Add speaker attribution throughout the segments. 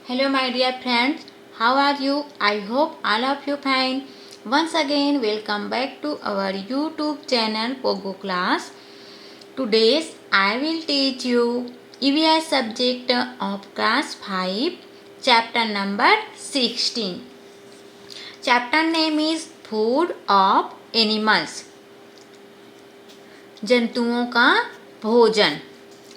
Speaker 1: Hello, my dear friends. How are you? I hope all of you fine. Once again, welcome back to our YouTube channel Pogo Class. Today, I will teach you EVS subject of class 5, chapter number 16. Chapter name is Food of Animals. जंतुओं का भोजन,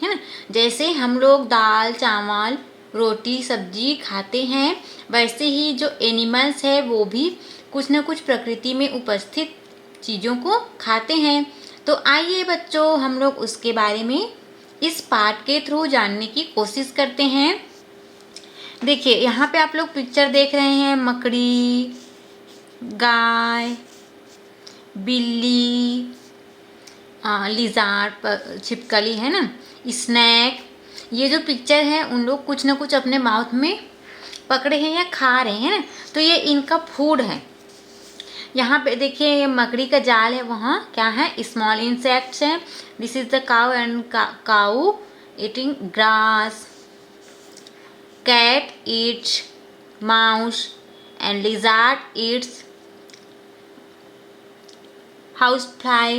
Speaker 1: है ना। जैसे हम लोग दाल चावल रोटी सब्जी खाते हैं, वैसे ही जो एनिमल्स है वो भी कुछ न कुछ प्रकृति में उपस्थित चीज़ों को खाते हैं। तो आइए बच्चों, हम लोग उसके बारे में इस पाठ के थ्रू जानने की कोशिश करते हैं। देखिए, यहाँ पे आप लोग पिक्चर देख रहे हैं, मकड़ी, गाय, बिल्ली, लिजार्ड, छिपकली, है ना, स्नैक। ये जो पिक्चर है उन लोग कुछ ना कुछ अपने माउथ में पकड़े हैं या खा रहे हैं ना, तो ये इनका फूड है। यहाँ पे देखिए, ये मकड़ी का जाल है, वहाँ क्या है, स्मॉल इंसेक्ट्स हैं। This is the cow and cow eating grass. Cat eats mouse and lizard eats house fly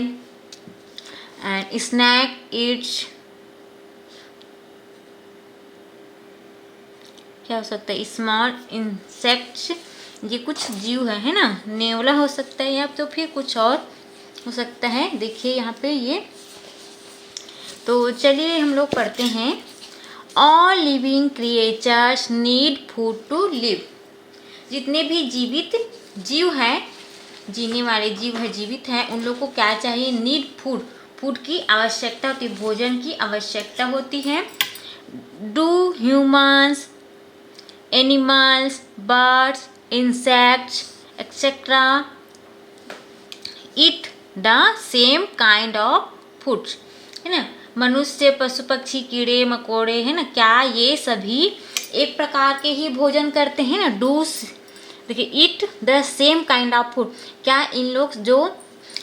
Speaker 1: and snake eats, क्या हो सकता है, स्मॉल इंसेक्ट्स। ये कुछ जीव है ना, नेवला हो सकता है या तो फिर कुछ और हो सकता है। देखिए यहाँ पे ये, तो चलिए हम लोग पढ़ते हैं। All living creatures need food to live. जितने भी जीवित जीव हैं, जीने वाले जीव है, जीवित हैं, उन लोग को क्या चाहिए, नीड फूड, फूड की आवश्यकता होती है, भोजन की आवश्यकता होती है। Do humans, animals, birds, insects, etc. eat the same kind of foods, है ना। मनुष्य, पशु पक्षी, कीड़े मकोड़े, है ना, क्या ये सभी एक प्रकार के ही भोजन करते हैं ना। डूस, देखिए, eat the same kind of food, क्या इन लोग जो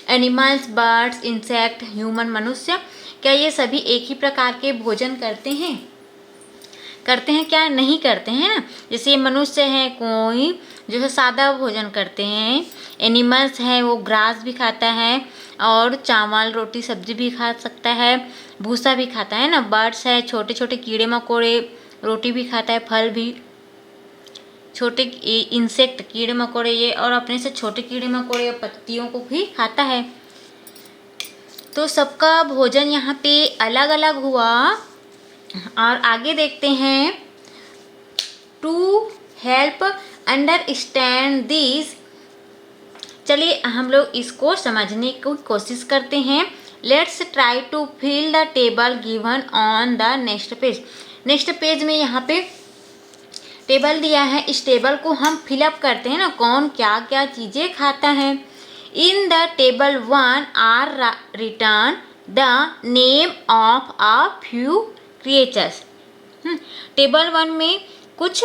Speaker 1: एनिमल्स, बर्ड्स, इंसेक्ट, ह्यूमन, मनुष्य, क्या ये सभी एक ही प्रकार के भोजन करते हैं क्या, नहीं करते हैं ना। जैसे मनुष्य है, कोई जो है सादा भोजन करते हैं। एनिमल्स है, वो ग्रास भी खाता है और चावल रोटी सब्जी भी खा सकता है, भूसा भी खाता है ना। बर्ड्स है, छोटे छोटे कीड़े मकोड़े, रोटी भी खाता है, फल भी। छोटे इंसेक्ट, कीड़े मकोड़े, ये और अपने से छोटे कीड़े मकोड़े पत्तियों को भी खाता है। तो सबका भोजन यहाँ पे अलग अलग हुआ। और आगे देखते हैं, टू हेल्प अंडरस्टैंड दिस। चलिए हम लोग इसको समझने की कोशिश करते हैं। Let's try to fill the table given on the next page. Next page में यहाँ पे टेबल दिया है, इस टेबल को हम फिलअप करते हैं ना, कौन क्या क्या चीज़ें खाता है। In the table 1 are return the name of a few creatures. Table 1 में कुछ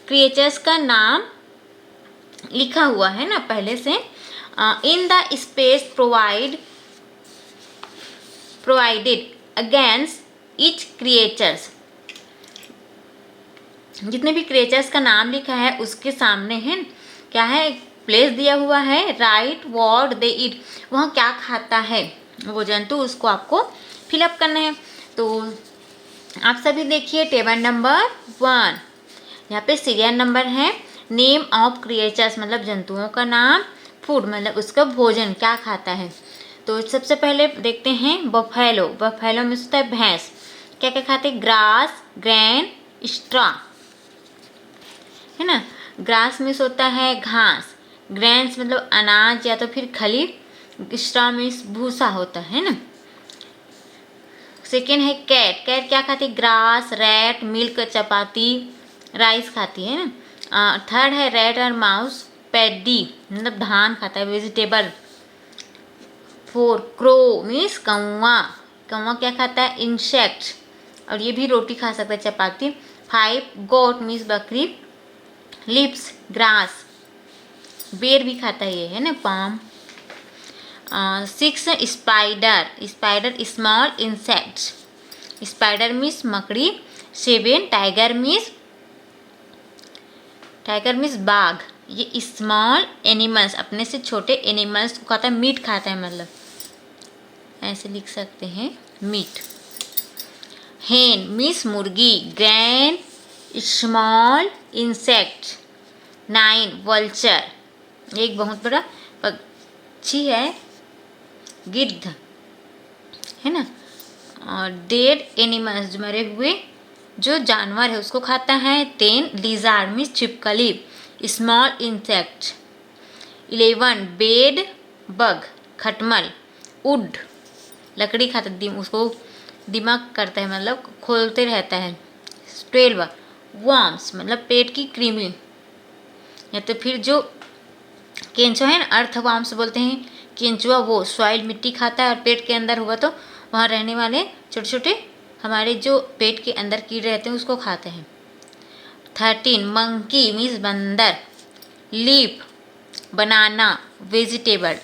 Speaker 1: क्रिएचर्स का नाम लिखा हुआ है ना पहले से। In the space provided against each creatures. जितने भी क्रिएचर्स का नाम लिखा है उसके सामने है क्या है, प्लेस दिया हुआ है। राइट व्हाट दे ईट, वहाँ क्या खाता है वो जंतु, उसको आपको फिलअप करना है। तो आप सभी देखिए, टेबल नंबर 1, यहाँ पे सीरियल नंबर है, नेम ऑफ क्रिएचर्स मतलब जंतुओं का नाम, फूड मतलब उसका भोजन क्या खाता है। तो सबसे पहले देखते हैं बफेलो। बफेलो में होता है भैंस, क्या क्या खाते हैं, ग्रास, ग्रैन, स्ट्रॉ, है ना। ग्रास में होता है घास, ग्रैन्स मतलब अनाज या तो फिर खली, स्ट्रॉ में भूसा होता है ना। सेकेंड है कैट। कैट क्या खाती है, ग्रास, रैट, मिल्क, चपाती, राइस खाती है ना। थर्ड है रैट और माउस, पैडी मतलब धान खाता है, वेजिटेबल। 4 क्रो मीन्स कौवा। कौवा क्या खाता है, इंसेक्ट, और ये भी रोटी खा सकता है, चपाती। 5 गोट मीन्स बकरी, लिप्स ग्रास, बेर भी खाता है ये, है ना, palm. 6 spider. Spider small insects, spider means मकड़ी। 7 टाइगर मीन्स टाइगर मीन्स बाघ। ये स्मॉल एनिमल्स, अपने से छोटे एनिमल्स को खाता है, मीट खाता है, मतलब ऐसे लिख सकते हैं मीट। हेन मीन्स मुर्गी। Grand small insect. 9 वल्चर, एक बहुत बड़ा पक्षी है, गिद्ध है ना। और डेड एनिमल्स, जो मरे हुए जो जानवर है उसको खाता है। 10 लिजार्ड मीन्स छिपकली, स्मॉल इंसेक्ट। 11 बेड बग, खटमल। वुड लकड़ी खाता है, उसको दिमाग करता है, मतलब खोलते रहता है। 12 वर्म्स मतलब पेट की कृमि, या तो फिर जो केंचुआ है ना, अर्थवर्म्स बोलते हैं केंचुआ, वो सॉइल मिट्टी खाता है और पेट के अंदर हुआ तो वहाँ रहने वाले छोटे छोटे हमारे जो पेट के अंदर कीड़े रहते हैं उसको खाते हैं। 13 मंकी मीन्स बंदर। लीफ बनाना वेजिटेबल।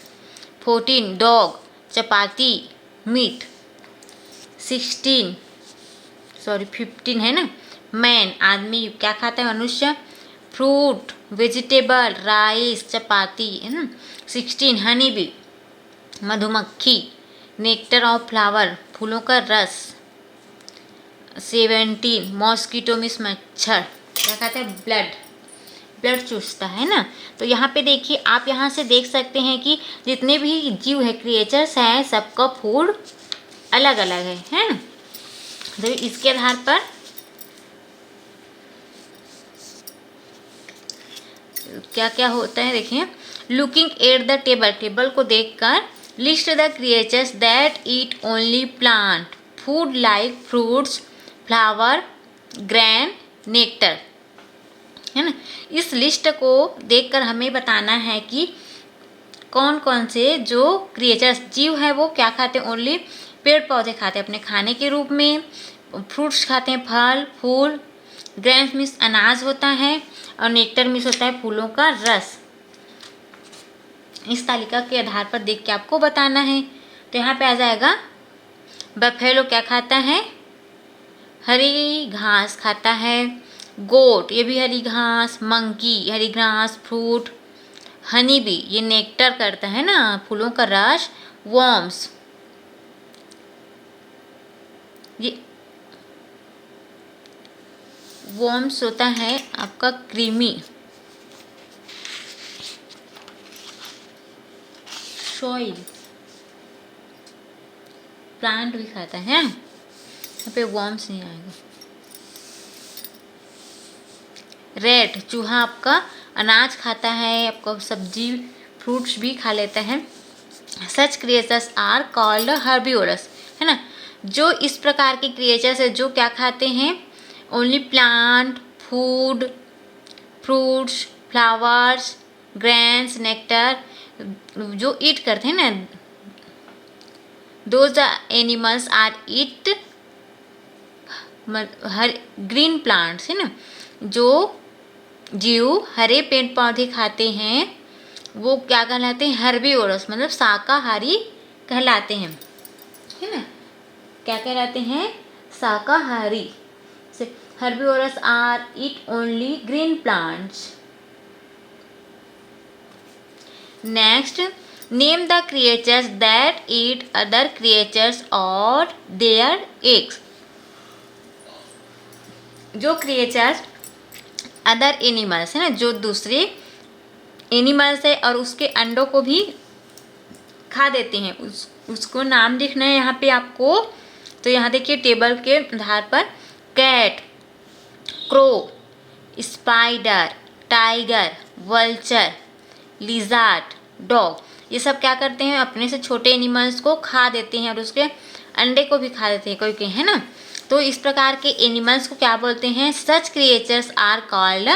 Speaker 1: 14 डॉग चपाती मीट। 15 है ना, मैन आदमी क्या खाता है, मनुष्य। फ्रूट वेजिटेबल राइस चपाती है ना। 16 हनी बी मधुमक्खी। नेक्टर ऑफ फ्लावर फूलों का रस। 17 मॉस्किटो मीन्स मच्छर, क्या खाते हैं, ब्लड चूसता है ना। तो यहाँ पे देखिए, आप यहाँ से देख सकते हैं कि जितने भी जीव है, क्रिएचर्स हैं, सबका फूड अलग अलग है ना। तो इसके आधार पर क्या क्या होता है देखिए। लुकिंग एट द टेबल को देखकर list the creatures that eat only plant food like fruits flower gran nectar, है ना। इस लिस्ट को देखकर हमें बताना है कि कौन कौन से जो क्रिएचर्स जीव है वो क्या खाते हैं, ओनली पेड़ पौधे खाते हैं अपने खाने के रूप में। फ्रूट्स खाते हैं, फल फूल। ग्रैन्स मीन्स अनाज होता है, और नेक्टर मीन्स होता है फूलों का रस। इस तालिका के आधार पर देख के आपको बताना है। तो यहाँ पे आ जाएगा बफेलो क्या खाता है, हरी घास खाता है। गोट ये भी हरी घास। मंकी हरी घास फ्रूट। हनी बी ये नेक्टर करता है ना, फूलों का रस। वर्म्स ये वर्म्स होता है आपका कृमि। सॉइल प्लांट भी खाता है, यहाँ पे वर्म्स नहीं आएगा। रेट चूहा आपका अनाज खाता है, आपका सब्जी फ्रूट्स भी खा लेता है। सच क्रिएचर्स आर कॉल्ड हर्बिवोरस, है ना। जो इस प्रकार के क्रिएचर्स है जो क्या खाते हैं, only plant food fruits flowers grains nectar, जो ईट करते हैं ना, दोज एनिमल्स आर ईट हर ग्रीन प्लांट्स, है ना। जो जीव हरे पेड़ पौधे खाते हैं वो क्या कहलाते हैं, हर्बिवोरस मतलब शाकाहारी कहलाते हैं, है ना। क्या कहलाते हैं, शाकाहारी। Herbivores are eat only green plants. Next, name the creatures that eat other creatures और देयर एग्स। जो क्रिएचर्स अदर एनिमल्स है ना, जो दूसरे एनिमल्स है और उसके अंडों को भी खा देते हैं, उसको नाम लिखना है यहाँ पे आपको। तो यहाँ देखिए टेबल के आधार पर cat crow spider tiger vulture lizard dog, ये सब क्या करते हैं, अपने से छोटे एनिमल्स को खा देते हैं और उसके अंडे को भी खा देते हैं कोई, है ना। तो इस प्रकार के एनिमल्स को क्या बोलते हैं, सच क्रिएचर्स आर कॉल्ड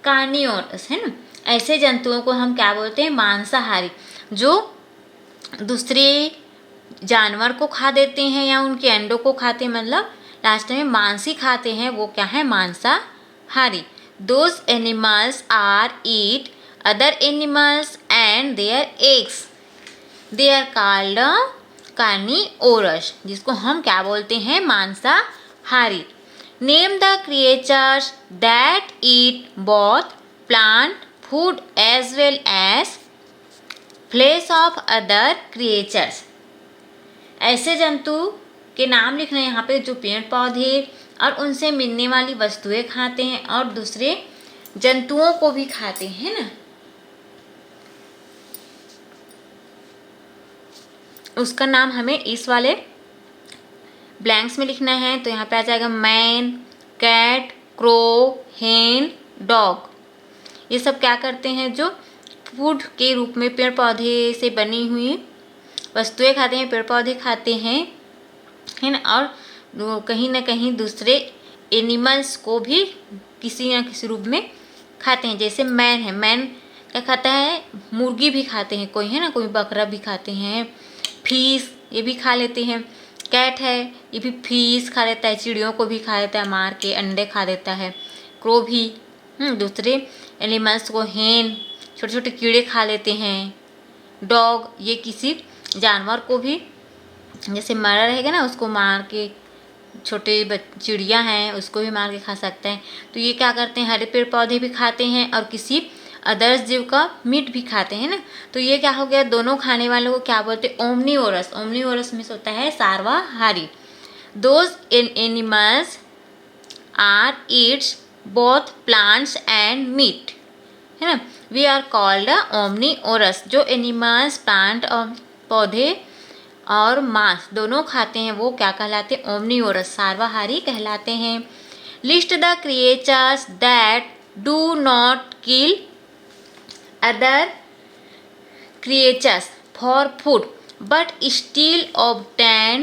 Speaker 1: कार्निवोरस, है ना। ऐसे जंतुओं को हम क्या बोलते हैं, मांसाहारी। जो दूसरे जानवर को खा देते हैं या उनके अंडों को खाते हैं, मतलब लास्ट में मांस ही खाते हैं, वो क्या है, मांसाहारी। Those animals are eat other animals and their eggs, they are called carnivores, जिसको हम क्या बोलते हैं, मांसाहारी। Name the creatures that eat both plant food as well as flesh of other creatures। ऐसे जंतु के नाम लिखना है यहाँ पे जो पेड़ पौधे और उनसे मिलने वाली वस्तुएं खाते हैं और दूसरे जंतुओं को भी खाते हैं ना। उसका नाम हमें इस वाले ब्लैंक्स में लिखना है। तो यहाँ पे आ जाएगा मैन, कैट, क्रो, हेन, डॉग। ये सब क्या करते हैं, जो फूड के रूप में पेड़ पौधे से बनी हुई वस्तुएं खाते हैं, पेड़ पौधे खाते हैं, है ना। और कहीं ना कहीं दूसरे एनिमल्स को भी किसी न किसी रूप में खाते हैं। जैसे मैन है, मैन क्या खाता है, मुर्गी भी खाते हैं कोई, है ना, कोई बकरा भी खाते हैं, फिश ये भी खा लेते हैं। कैट है, ये भी फिश खा लेता है, चिड़ियों को भी खा लेता है, मार के अंडे खा देता है। क्रो भी दूसरे एनिमल्स को, हेन छोटे छोटे कीड़े खा लेते हैं। डॉग ये किसी जानवर को भी, जैसे मरा रहेगा ना उसको मार के, छोटे चिड़िया हैं उसको भी मार के खा सकते हैं। तो ये क्या करते हैं, हरे पेड़ पौधे भी खाते हैं और किसी अदर्स जीव का मीट भी खाते हैं ना। तो ये क्या हो गया, दोनों खाने वालों को क्या बोलते हैं, ओमनीवोरस। ओमनीवोरस मीन्स होता है सार्वाहारी। Those animals are eats both plants and meat, है ना। We are called omnivorous. जो एनिमल्स प्लांट और पौधे और मांस दोनों खाते हैं वो क्या कहलाते हैं, ओमनीवोरस, सार्वाहारी कहलाते हैं। List the creatures that do not kill other creatures for food but still obtain